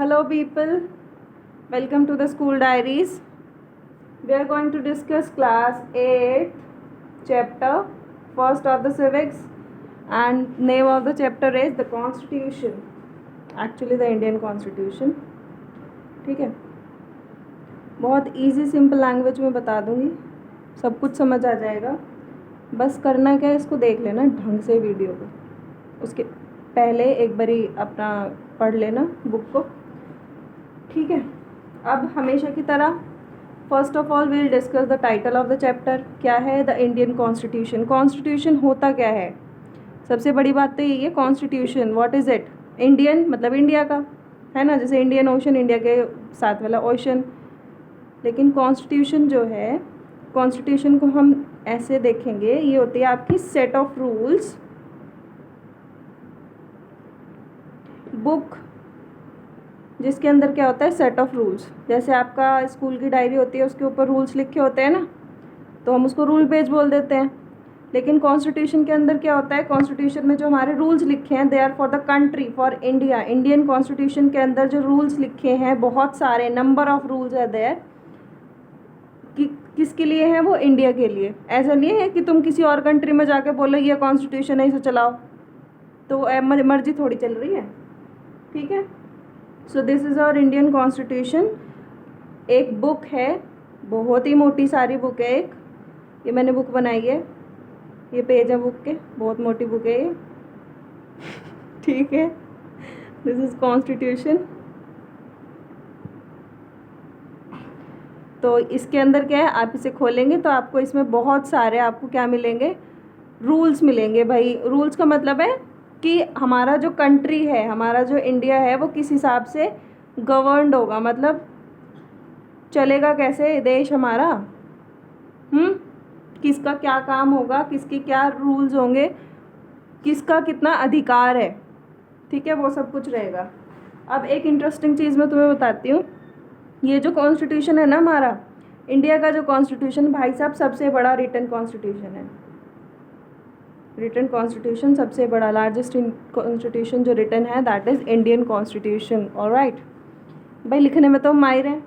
Hello people, welcome to the school diaries. We are going to discuss class 8 chapter first of the civics, and name of the chapter is the constitution, actually the Indian constitution. ठीक है, बहुत easy simple language में बता दूँगी, सब कुछ समझ आ जाएगा. बस करना क्या है, इसको देख लेना ढंग से वीडियो को, उसके पहले एक बारी अपना पढ़ लेना बुक को. ठीक है, अब हमेशा की तरह first of all will discuss the title of the chapter. क्या है? The Indian constitution. कॉन्स्टिट्यूशन होता क्या है? सबसे बड़ी बात तो यही है, constitution what is it? Indian मतलब इंडिया का, है ना, जैसे इंडियन ओशन, इंडिया के साथ वाला ओशन. लेकिन कॉन्स्टिट्यूशन जो है, कॉन्स्टिट्यूशन को हम ऐसे देखेंगे, ये होती है आपकी सेट ऑफ रूल्स, बुक जिसके अंदर क्या होता है, सेट ऑफ रूल्स. जैसे आपका स्कूल की डायरी होती है, उसके ऊपर रूल्स लिखे होते हैं ना, तो हम उसको रूल पेज बोल देते हैं. लेकिन कॉन्स्टिट्यूशन के अंदर क्या होता है, कॉन्स्टिट्यूशन में जो हमारे रूल्स लिखे हैं, they are for the country, for India. Indian constitution के अंदर जो रूल्स लिखे हैं, बहुत सारे नंबर ऑफ रूल्स है देयर, कि किसके लिए है वो, इंडिया के लिए. ऐसा नहीं है कि तुम किसी और कंट्री में जाके बोलो ये कॉन्स्टिट्यूशन है इसे चलाओ, तो मर्जी थोड़ी चल रही है. ठीक है, so this is our Indian constitution. एक बुक है, बहुत ही मोटी सारी बुक है एक, ये मैंने बुक बनाई है, ये पेज है बुक के, बहुत मोटी बुक है ये. ठीक है, दिस इज़ कॉन्स्टिट्यूशन. तो इसके अंदर क्या है, आप इसे खोलेंगे तो आपको इसमें बहुत सारे आपको क्या मिलेंगे, रूल्स मिलेंगे. भाई रूल्स का मतलब है कि हमारा जो कंट्री है, हमारा जो इंडिया है, वो किस हिसाब से गवर्नड होगा, मतलब चलेगा कैसे देश हमारा, किसका क्या काम होगा, किसके क्या रूल्स होंगे, किसका कितना अधिकार है. ठीक है, वो सब कुछ रहेगा. अब एक इंटरेस्टिंग चीज़ मैं तुम्हें बताती हूँ. ये जो कॉन्स्टिट्यूशन है ना हमारा इंडिया का, जो कॉन्स्टिट्यूशन भाई साहब सबसे बड़ा रिटन कॉन्स्टिट्यूशन है. रिटन कॉन्स्टिट्यूशन सबसे बड़ा, लार्जेस्ट कॉन्स्टिट्यूशन जो रिटन है, that is Indian constitution. Alright भाई, लिखने में तो हम माहिर हैं,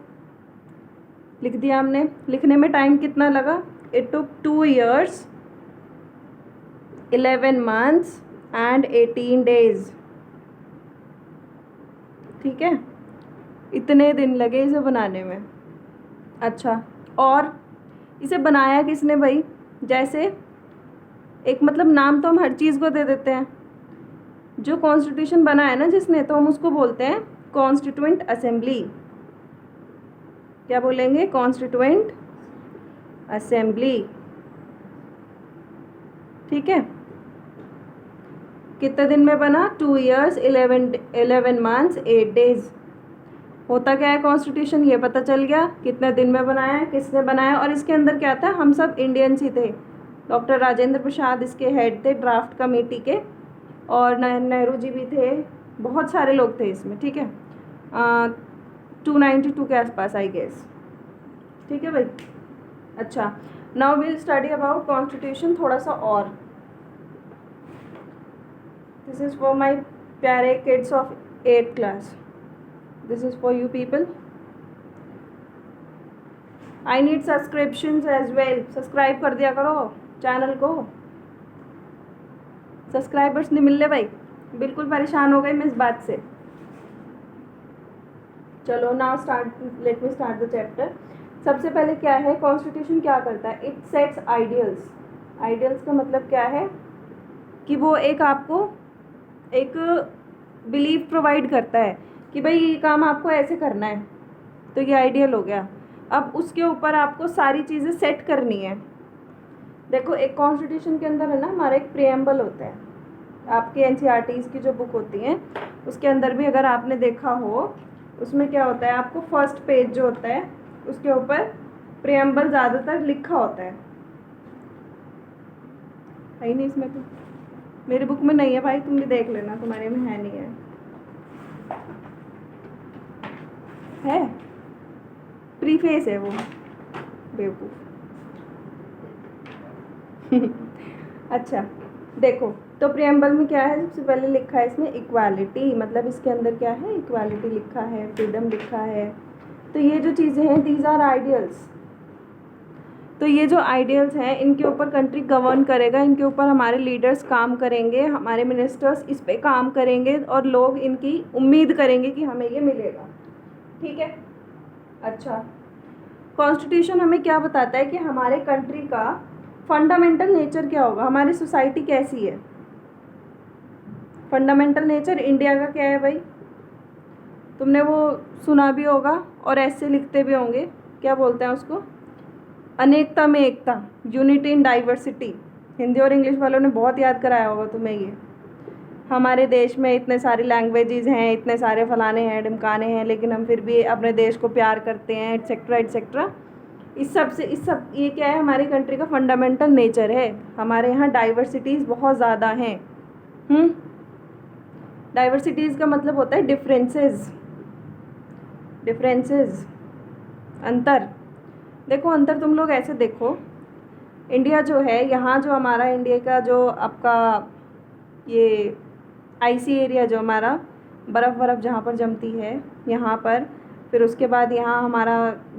लिख दिया हमने. लिखने में टाइम कितना लगा? It took 2 years 11 months and 18 days. ठीक है, इतने दिन लगे इसे बनाने में. अच्छा, और इसे बनाया किसने भाई? जैसे एक मतलब नाम तो हम हर चीज़ को दे देते हैं. जो कॉन्स्टिट्यूशन बना है ना जिसने, तो हम उसको बोलते हैं कॉन्स्टिट्यूएंट असेंबली. क्या बोलेंगे? Constituent assembly. ठीक है, कितने दिन में बना? 2 years 11 months 8 days. होता क्या है कॉन्स्टिट्यूशन, ये पता चल गया. कितने दिन में बनाया है, किसने बनाया, और इसके अंदर क्या था, हम सब इंडियंस ही थे. डॉक्टर राजेंद्र प्रसाद इसके हेड थे ड्राफ्ट कमेटी के, और नेहरू जी भी थे, बहुत सारे लोग थे इसमें. ठीक है, 292 के आसपास आई गेस. ठीक है भाई. अच्छा, now will study about constitution थोड़ा सा और. दिस इज़ फॉर माई प्यारे kids of 8th class. This is for you people. I need subscriptions as well. Subscribe कर दिया करो चैनल को, सब्सक्राइबर्स नहीं मिल रहे भाई, बिल्कुल परेशान हो गई मैं इस बात से. चलो now start, let me start the chapter. सबसे पहले क्या है, कॉन्स्टिट्यूशन क्या करता है? It sets ideals. आइडियल्स का मतलब क्या है कि वो एक आपको एक बिलीफ प्रोवाइड करता है कि भाई ये काम आपको ऐसे करना है, तो ये आइडियल हो गया. अब उसके ऊपर आपको सारी चीज़ें सेट करनी है. देखो, एक कॉन्स्टिट्यूशन के अंदर है ना हमारा एक प्रिएम्बल होता है. आपके एनसीईआरटीज़ की जो बुक होती हैं उसके अंदर भी अगर आपने देखा हो, उसमें क्या होता है, आपको फर्स्ट पेज जो होता है उसके ऊपर प्रिएम्बल ज़्यादातर लिखा होता है. ही नहीं इसमें तो, मेरी बुक में नहीं है भाई, तुम भी देख लेना, तुम्हारे में है नहीं है प्रीफेस है वो, बेवकूफ़. अच्छा देखो, तो प्रियम्बल में क्या है, सबसे पहले लिखा है इसमें इक्वालिटी, मतलब इसके अंदर क्या है, इक्वालिटी लिखा है, फ्रीडम लिखा है। तो ये जो चीज़ें हैं दीज आर आइडियल्स। तो ये जो आइडियल्स हैं इनके ऊपर कंट्री गवर्न करेगा, इनके ऊपर हमारे लीडर्स काम करेंगे, हमारे मिनिस्टर्स इस पे काम करेंगे और लोग इनकी उम्मीद करेंगे कि हमें ये मिलेगा। ठीक है। अच्छा, कॉन्स्टिट्यूशन हमें क्या बताता है कि हमारे कंट्री का फंडामेंटल नेचर क्या होगा, हमारी सोसाइटी कैसी है। फंडामेंटल नेचर इंडिया का क्या है भाई, तुमने वो सुना भी होगा और ऐसे लिखते भी होंगे, क्या बोलते हैं उसको, अनेकता में एकता, यूनिटी इन डाइवर्सिटी। हिंदी और इंग्लिश वालों ने बहुत याद कराया होगा तुम्हें ये। हमारे देश में इतने सारी लैंग्वेजेस हैं, इतने सारे फलाने हैं ढिमकाने हैं, लेकिन हम फिर भी अपने देश को प्यार करते हैं, एट्सेट्रा एट्सेट्रा। इस सब ये क्या है, हमारी कंट्री का फंडामेंटल नेचर है। हमारे यहाँ डाइवर्सिटीज़ बहुत ज़्यादा हैं। डाइवर्सिटीज़ का मतलब होता है डिफरेंसेस, अंतर। देखो अंतर तुम लोग ऐसे देखो, इंडिया जो है, यहाँ जो हमारा इंडिया का जो आपका ये आईसी एरिया जो हमारा बर्फ़ जहाँ पर जमती है यहाँ पर, फिर उसके बाद यहाँ हमारा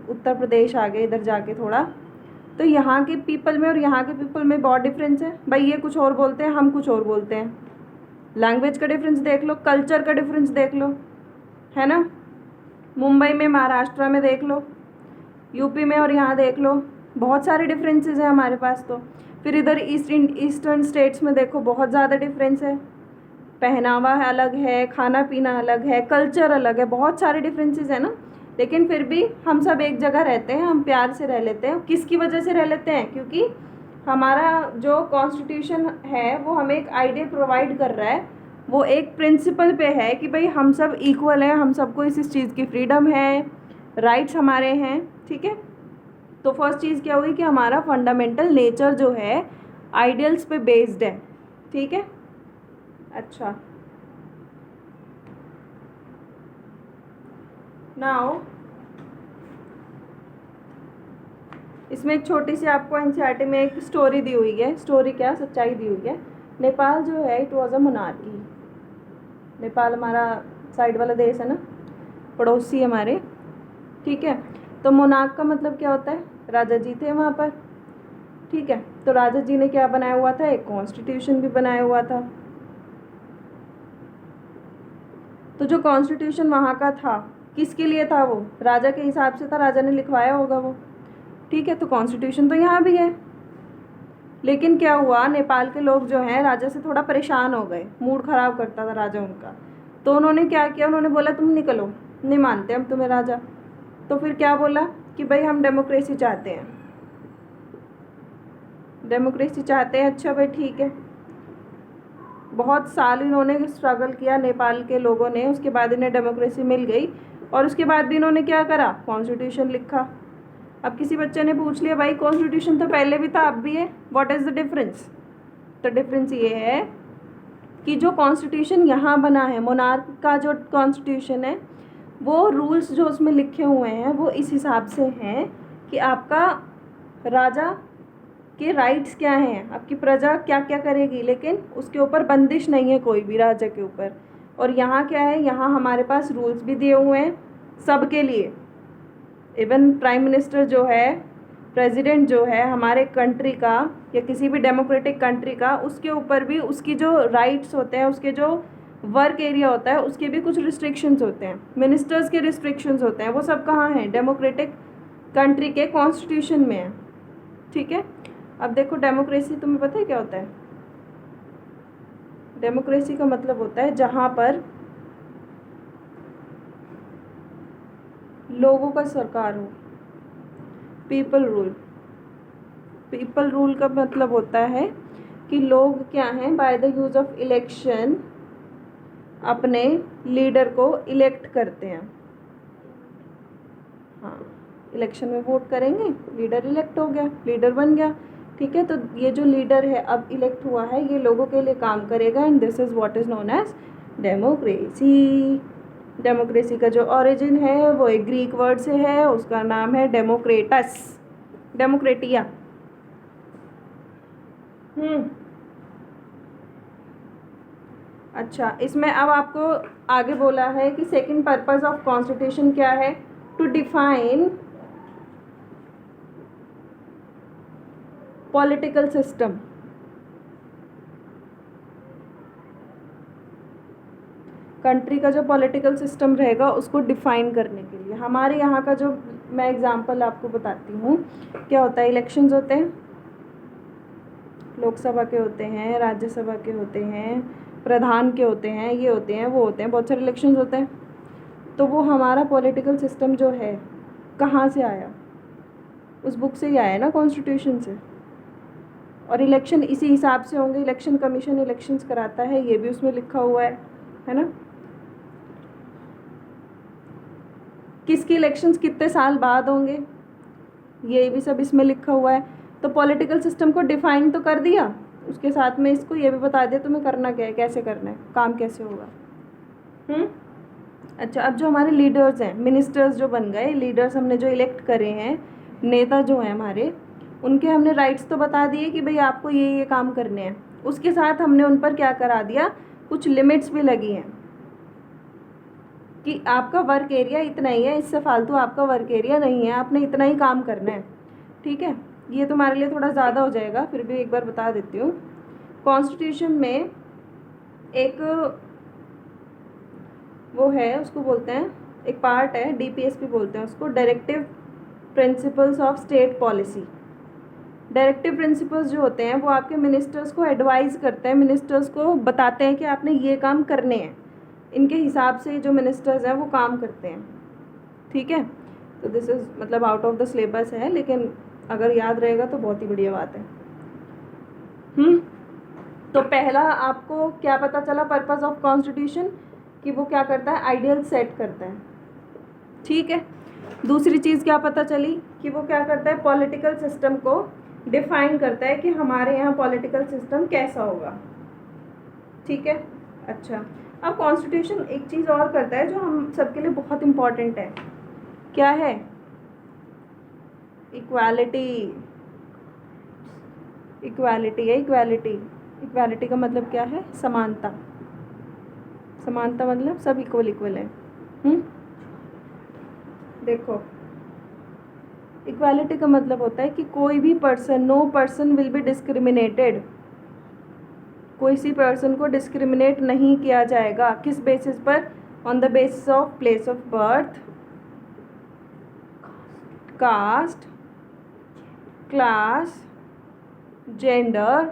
उत्तर प्रदेश आ गए इधर जाके थोड़ा, तो यहाँ के पीपल में और यहाँ के पीपल में बहुत डिफरेंस है भाई। ये कुछ और बोलते हैं, हम कुछ और बोलते हैं। लैंग्वेज का डिफरेंस देख लो, कल्चर का डिफरेंस देख लो, है ना। मुंबई में, महाराष्ट्र में देख लो, यूपी में और यहाँ देख लो, बहुत सारे डिफरेंसेस हैं हमारे पास। तो फिर इधर ईस्टर्न स्टेट्स में देखो बहुत ज़्यादा डिफरेंस है, पहनावा अलग है, खाना पीना अलग है, कल्चर अलग है, बहुत सारे डिफरेंसेस है ना। लेकिन फिर भी हम सब एक जगह रहते हैं, हम प्यार से रह लेते हैं। किसकी वजह से रह लेते हैं, क्योंकि हमारा जो कॉन्स्टिट्यूशन है वो हमें एक आइडिया प्रोवाइड कर रहा है, वो एक प्रिंसिपल पे है कि भाई हम सब इक्वल हैं, हम सबको इस चीज़ की फ्रीडम है, राइट्स हमारे हैं। ठीक है। तो फर्स्ट चीज़ क्या हुई कि हमारा फंडामेंटल नेचर जो है आइडियल्स पे बेस्ड है। ठीक है। अच्छा, नाउ इसमें एक छोटी सी आपको एनसीईआरटी में एक स्टोरी दी हुई है, स्टोरी क्या, सच्चाई दी हुई है। नेपाल जो है it was a monarchy. Nepal हमारा साइड वाला देश है ना, पड़ोसी हमारे। ठीक है। तो मोनार्क का मतलब क्या होता है, राजा जी थे वहाँ पर। ठीक है। तो राजा जी ने क्या बनाया हुआ था, एक कॉन्स्टिट्यूशन भी बनाया हुआ था। तो जो कॉन्स्टिट्यूशन वहाँ का था किसके लिए था, वो राजा के हिसाब से था, राजा ने लिखवाया होगा वो। ठीक है। तो कॉन्स्टिट्यूशन तो यहाँ भी है, लेकिन क्या हुआ, नेपाल के लोग जो हैं राजा से थोड़ा परेशान हो गए, मूड ख़राब करता था राजा उनका। तो उन्होंने क्या किया, उन्होंने बोला तुम निकलो, नहीं मानते हम तुम्हें राजा। तो फिर क्या बोला कि भाई हम डेमोक्रेसी चाहते हैं, डेमोक्रेसी चाहते हैं। अच्छा भाई ठीक है। बहुत साल इन्होंने स्ट्रगल किया नेपाल के लोगों ने, उसके बाद इन्हें डेमोक्रेसी मिल गई और उसके बाद भी इन्होंने क्या करा, कॉन्स्टिट्यूशन लिखा। अब किसी बच्चे ने पूछ लिया भाई कॉन्स्टिट्यूशन तो पहले भी था अब भी है, व्हाट इज़ द डिफरेंस। तो डिफरेंस ये है कि जो कॉन्स्टिट्यूशन यहाँ बना है, मोनार्क का जो कॉन्स्टिट्यूशन है, वो रूल्स जो उसमें लिखे हुए हैं वो इस हिसाब से हैं कि आपका राजा के राइट्स क्या हैं, आपकी प्रजा क्या क्या करेगी, लेकिन उसके ऊपर बंदिश नहीं है कोई भी राजा के ऊपर। और यहाँ क्या है, यहाँ हमारे पास रूल्स भी दिए हुए हैं सबके लिए। इवन प्राइम मिनिस्टर जो है, प्रेसिडेंट जो है हमारे कंट्री का या किसी भी डेमोक्रेटिक कंट्री का, उसके ऊपर भी उसकी जो राइट्स होते हैं, उसके जो वर्क एरिया होता है, उसके भी कुछ रिस्ट्रिक्शंस होते हैं, मिनिस्टर्स के रिस्ट्रिक्शंस होते हैं। वो सब कहाँ हैं, डेमोक्रेटिक कंट्री के कॉन्स्टिट्यूशन में है। ठीक है। अब देखो डेमोक्रेसी तुम्हें पता है क्या होता है, डेमोक्रेसी का मतलब होता है जहाँ पर लोगों का सरकार हो, पीपल रूल। पीपल रूल का मतलब होता है कि लोग क्या हैं, by the use of election अपने लीडर को इलेक्ट करते हैं। हाँ, इलेक्शन में वोट करेंगे, लीडर इलेक्ट हो गया, लीडर बन गया। ठीक है। तो ये जो लीडर है अब इलेक्ट हुआ है, ये लोगों के लिए काम करेगा, and this is what is known as democracy. Democracy का जो ओरिजिन है वो एक ग्रीक वर्ड से है, उसका नाम है डेमोक्रेटस, डेमोक्रेटिया। अच्छा, इसमें अब आपको आगे बोला है कि सेकंड पर्पस ऑफ कॉन्स्टिट्यूशन क्या है, to define political system. Country का जो पॉलिटिकल सिस्टम रहेगा उसको डिफाइन करने के लिए। हमारे यहाँ का जो मैं एग्जांपल आपको बताती हूँ, क्या होता है, इलेक्शंस होते हैं, लोकसभा के होते हैं, राज्यसभा के होते हैं, प्रधान के होते हैं, ये होते हैं, वो होते हैं, बहुत सारे इलेक्शंस होते हैं। तो वो हमारा पॉलिटिकल सिस्टम जो है कहाँ से आया, उस बुक से ही आया ना, कॉन्स्टिट्यूशन से। और इलेक्शन इसी हिसाब से होंगे, इलेक्शन कमीशन इलेक्शंस कराता है, ये भी उसमें लिखा हुआ है ना। किसके इलेक्शंस कितने साल बाद होंगे, ये भी सब इसमें लिखा हुआ है। तो पॉलिटिकल सिस्टम को डिफाइन तो कर दिया, उसके साथ में इसको ये भी बता दिया तुम्हें करना क्या है, कैसे करना है, काम कैसे होगा। अच्छा, अब जो हमारे लीडर्स हैं, मिनिस्टर्स जो बन गए, लीडर्स हमने जो इलेक्ट करे हैं, नेता जो हैं हमारे, उनके हमने राइट्स तो बता दिए कि भाई आपको ये काम करने हैं। उसके साथ हमने उन पर क्या करा दिया, कुछ लिमिट्स भी लगी हैं कि आपका वर्क एरिया इतना ही है, इससे फालतू आपका वर्क एरिया नहीं है, आपने इतना ही काम करना है। ठीक है, ये तुम्हारे लिए थोड़ा ज़्यादा हो जाएगा, फिर भी एक बार बता देती हूँ। कॉन्स्टिट्यूशन में एक वो है, उसको बोलते हैं, एक पार्ट है, डीपीएसपी बोलते हैं उसको, directive principles of state policy. Directive principles जो होते हैं वो आपके मिनिस्टर्स को एडवाइस करते हैं, मिनिस्टर्स को बताते हैं कि आपने ये काम करने हैं। इनके हिसाब से जो मिनिस्टर्स हैं वो काम करते हैं। ठीक है, तो दिस इज़ मतलब आउट ऑफ द सिलेबस है, लेकिन अगर याद रहेगा तो बहुत ही बढ़िया बात है। तो पहला आपको क्या पता चला पर्पस ऑफ कॉन्स्टिट्यूशन, कि वो क्या करता है, आइडियल सेट करता है। ठीक है, दूसरी चीज़ क्या पता चली कि वो क्या करता है, पॉलिटिकल सिस्टम को डिफाइन करता है कि हमारे यहाँ पॉलिटिकल सिस्टम कैसा होगा। ठीक है, अच्छा, अब कॉन्स्टिट्यूशन एक चीज़ और करता है जो हम सबके लिए बहुत इम्पॉर्टेंट है, क्या है, इक्वालिटी। इक्वालिटी है, इक्वालिटी। इक्वालिटी का मतलब क्या है, समानता। समानता मतलब सब इक्वल इक्वल है। देखो, इक्वालिटी का मतलब होता है कि कोई भी person, no person will be discriminated, कोई सी पर्सन को डिस्क्रिमिनेट नहीं किया जाएगा। किस बेसिस पर, on the basis of place of birth, caste, class, gender.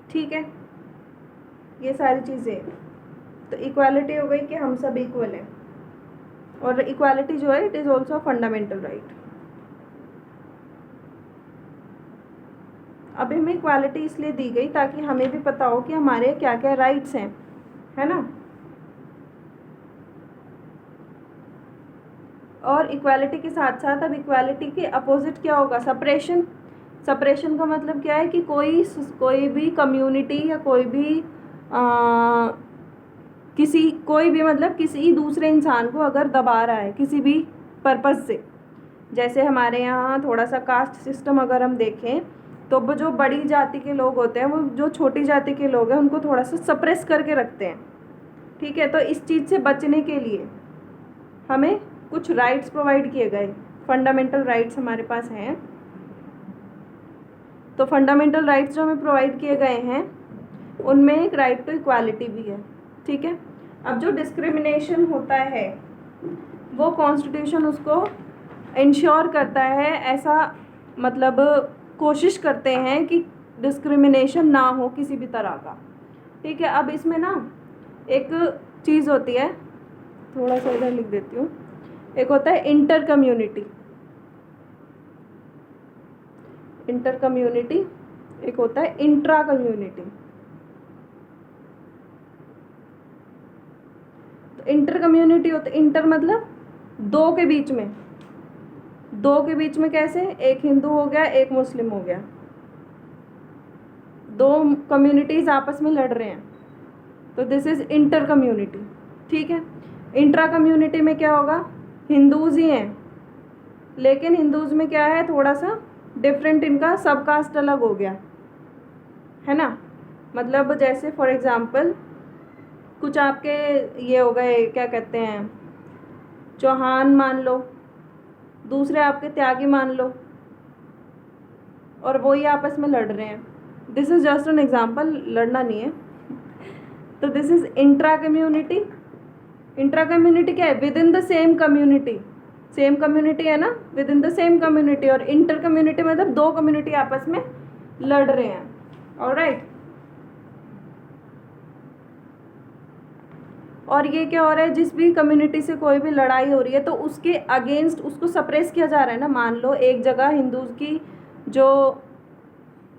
ठीक है, ये सारी चीज़ें। तो इक्वालिटी हो गई कि हम सब इक्वल हैं, और इक्वालिटी जो है it is also fundamental right. अब हमें इक्वालिटी इसलिए दी गई ताकि हमें भी पता हो कि हमारे क्या क्या राइट्स हैं, है ना। और इक्वालिटी के साथ साथ अब इक्वालिटी के अपोजिट क्या होगा, सपरेशन। सपरेशन का मतलब क्या है कि कोई भी कम्युनिटी या कोई भी कोई भी मतलब किसी दूसरे इंसान को अगर दबा रहा है किसी भी पर्पज़ से, जैसे हमारे यहाँ थोड़ा सा कास्ट सिस्टम अगर हम देखें तो वो जो बड़ी जाति के लोग होते हैं वो जो छोटी जाति के लोग हैं उनको थोड़ा सा सप्रेस करके रखते हैं। ठीक है, तो इस चीज़ से बचने के लिए हमें कुछ राइट्स प्रोवाइड किए गए, फंडामेंटल राइट्स हमारे पास हैं। तो फंडामेंटल राइट्स जो हमें प्रोवाइड किए गए हैं उनमें एक राइट टू इक्वालिटी भी है। ठीक है, अब जो डिस्क्रिमिनेशन होता है वो कॉन्स्टिट्यूशन उसको इंश्योर करता है, ऐसा मतलब कोशिश करते हैं कि डिस्क्रिमिनेशन ना हो किसी भी तरह का। ठीक है, अब इसमें ना एक चीज़ होती है, थोड़ा सा इधर लिख देती हूँ, एक होता है इंटर कम्युनिटी, इंटर कम्युनिटी, एक होता है इंट्रा कम्युनिटी। तो इंटर कम्युनिटी होता है, इंटर मतलब दो के बीच में, दो के बीच में कैसे, एक हिंदू हो गया एक मुस्लिम हो गया, दो कम्युनिटीज़ आपस में लड़ रहे हैं, तो दिस इज़ इंटर कम्युनिटी। ठीक है, इंट्रा कम्युनिटी में क्या होगा, हिंदूज़ ही हैं लेकिन हिंदूज़ में क्या है, थोड़ा सा डिफरेंट, इनका सब कास्ट अलग हो गया, है ना। मतलब जैसे फॉर एग्ज़ाम्पल कुछ आपके ये हो गए, क्या कहते हैं, चौहान मान लो, दूसरे आपके त्यागी मान लो, और वो ही आपस में लड़ रहे हैं। This is just an example, लड़ना नहीं है। तो this is intra community. Intra community क्या है? With in the same community. Same community है ना, with in the same community. और इंटर कम्युनिटी मतलब दो कम्युनिटी आपस में लड़ रहे हैं। ऑलराइट। और ये क्या हो रहा है, जिस भी कम्युनिटी से कोई भी लड़ाई हो रही है तो उसके अगेंस्ट उसको सप्रेस किया जा रहा है ना। मान लो एक जगह हिंदूज़ की जो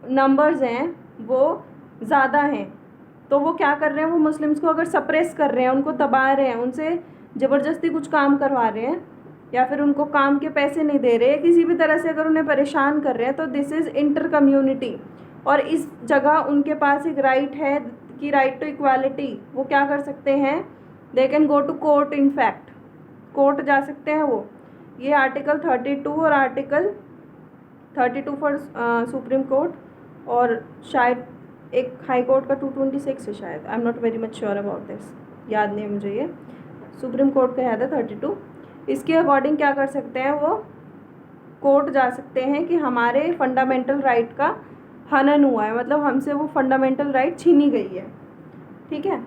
नंबर्स हैं वो ज़्यादा हैं, तो वो क्या कर रहे हैं, वो मुस्लिम्स को अगर सप्रेस कर रहे हैं, उनको दबा रहे हैं, उनसे ज़बरदस्ती कुछ काम करवा रहे हैं, या फिर उनको काम के पैसे नहीं दे रहे, किसी भी तरह से अगर उन्हें परेशान कर रहे हैं, तो दिस इज़ इंटर कम्युनिटी। और इस जगह उनके पास एक राइट है कि राइट टू इक्वालिटी। वो क्या कर सकते हैं, they can go to court. In fact court जा सकते हैं वो। ये आर्टिकल 32 और आर्टिकल 32 फॉर सुप्रीम कोर्ट, और शायद एक हाई कोर्ट का 226 है शायद। I am not very much sure about this, याद नहीं है मुझे। ये सुप्रीम कोर्ट का याद है 32। इसके अकॉर्डिंग क्या कर सकते हैं, वो कोर्ट जा सकते हैं कि हमारे फंडामेंटल राइट का हनन हुआ है, मतलब हमसे वो फंडामेंटल राइट छीनी गई है। ठीक है।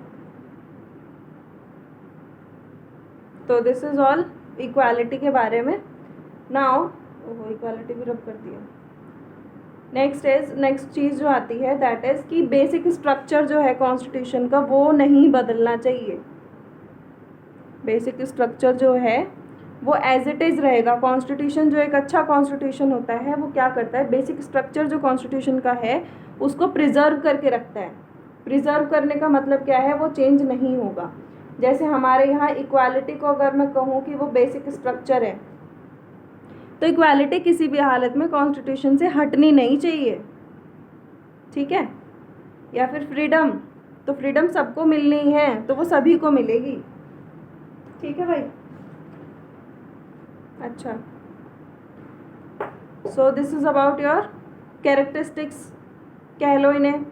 तो दिस इज़ ऑल इक्वालिटी के बारे में। नाउ इक्वालिटी भी रब कर दिया। नेक्स्ट चीज़ जो आती है दैट इज़ कि बेसिक स्ट्रक्चर जो है कॉन्स्टिट्यूशन का वो नहीं बदलना चाहिए। बेसिक स्ट्रक्चर जो है वो एज इट इज़ रहेगा। कॉन्स्टिट्यूशन जो एक अच्छा कॉन्स्टिट्यूशन होता है वो क्या करता है, बेसिक स्ट्रक्चर जो कॉन्स्टिट्यूशन का है उसको प्रिजर्व करके रखता है। प्रिजर्व करने का मतलब क्या है, वो चेंज नहीं होगा। जैसे हमारे यहाँ इक्वालिटी को अगर मैं कहूँ कि वो बेसिक स्ट्रक्चर है, तो इक्वालिटी किसी भी हालत में कॉन्स्टिट्यूशन से हटनी नहीं चाहिए। ठीक है। या फिर फ्रीडम, तो फ्रीडम सबको मिलनी है तो वो सभी को मिलेगी। ठीक है भाई। अच्छा, सो this is about your characteristics कह लो इन्हें,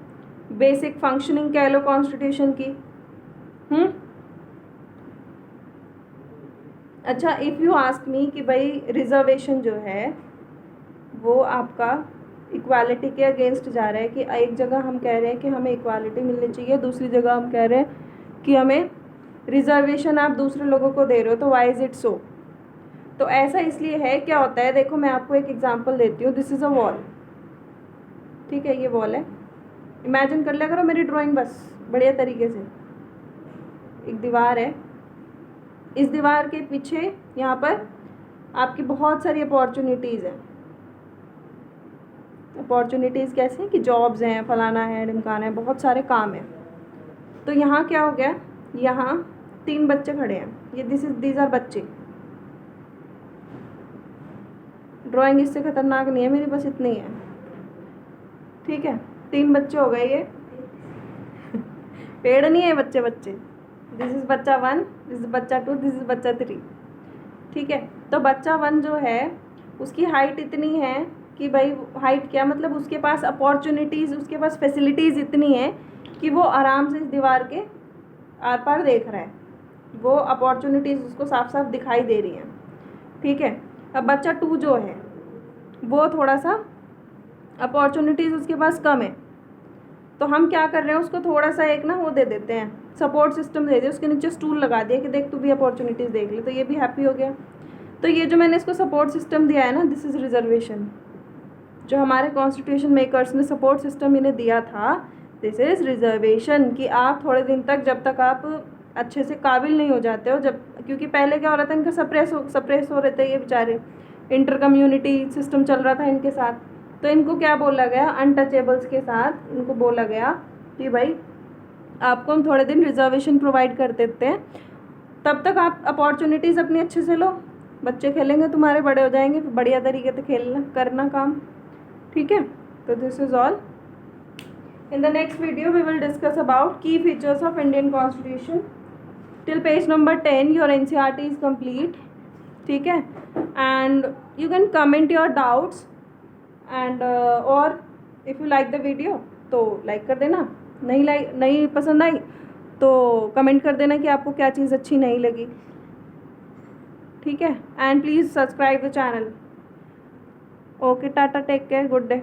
बेसिक फंक्शनिंग कह लो कॉन्स्टिट्यूशन की। अच्छा, इफ़ यू आस्क मी कि भाई रिजर्वेशन जो है वो आपका इक्वालिटी के अगेंस्ट जा रहा है, कि एक जगह हम कह रहे हैं कि हमें इक्वालिटी मिलनी चाहिए, दूसरी जगह हम कह रहे हैं कि हमें रिजर्वेशन आप दूसरे लोगों को दे रहे हो, तो वाई इज़ इट सो? तो ऐसा इसलिए है, क्या होता है, देखो मैं आपको एक एग्जांपल देती हूँ। This is a wall. ठीक है, ये वॉल है। इमेजिन कर लिया करो मेरी ड्राइंग बस बढ़िया तरीके से। एक दीवार है, इस दीवार के पीछे यहाँ पर आपकी बहुत सारी अपॉर्चुनिटीज़ हैं। अपॉर्चुनिटीज़ कैसे कि जॉब्स हैं, फलाना है, ढिमकाना है, बहुत सारे काम हैं। तो यहाँ क्या हो गया, यहाँ 3 बच्चे खड़े हैं। ये दीज आर बच्चे। ड्राइंग इससे खतरनाक नहीं है मेरी, बस इतनी है। ठीक है, 3 बच्चे हो गए ये। पेड़ नहीं है, बच्चे बच्चे। दिस इज़ बच्चा 1, दिस इज़ बच्चा 2, दिस इज़ बच्चा 3। ठीक है। तो बच्चा 1 जो है उसकी हाइट इतनी है कि भाई, हाइट क्या मतलब, उसके पास अपॉर्चुनिटीज़, उसके पास फैसिलिटीज़ इतनी है कि वो आराम से इस दीवार के आर पार देख रहा है। वो अपॉर्चुनिटीज़ उसको साफ साफ दिखाई दे रही हैं। ठीक है। अब बच्चा 2 जो है वो थोड़ा सा अपॉर्चुनिटीज़ उसके पास कम है, तो हम क्या कर रहे हैं, उसको थोड़ा सा एक ना वो दे देते हैं, सपोर्ट सिस्टम दे दिया, उसके नीचे स्टूल लगा दिया कि देख तू भी अपॉर्चुनिटीज़ देख ले, तो ये भी हैप्पी हो गया। तो ये जो मैंने इसको सपोर्ट सिस्टम दिया है ना, दिस इज़ रिजर्वेशन। जो हमारे कॉन्स्टिट्यूशन मेकर्स ने सपोर्ट सिस्टम इन्हें दिया था, दिस इज़ रिजर्वेशन। कि आप थोड़े दिन तक, जब तक आप अच्छे से काबिल नहीं हो जाते हो, जब, क्योंकि पहले क्या हो रहा था, इनका सप्रेस हो रहे थे ये बेचारे, इंटर कम्युनिटी सिस्टम चल रहा था इनके साथ। तो इनको क्या बोला गया, अनटचेबल्स के साथ इनको बोला गया कि भाई आपको हम थोड़े दिन रिजर्वेशन प्रोवाइड कर देते हैं, तब तक आप अपॉर्चुनिटीज़ अपनी अच्छे से लो। बच्चे खेलेंगे तुम्हारे, बड़े हो जाएंगे, फिर बढ़िया तरीके से खेलना करना काम। ठीक है। तो this is all. In the next video we will discuss about key features of Indian constitution. Till page number 10 your NCERT is complete. ठीक है। And you can comment your doubts and और if you like the video तो like कर देना, नहीं पसंद आई तो comment कर देना कि आपको क्या चीज़ अच्छी नहीं लगी, ठीक है। And please subscribe the channel. Okay, tata, take care, good day.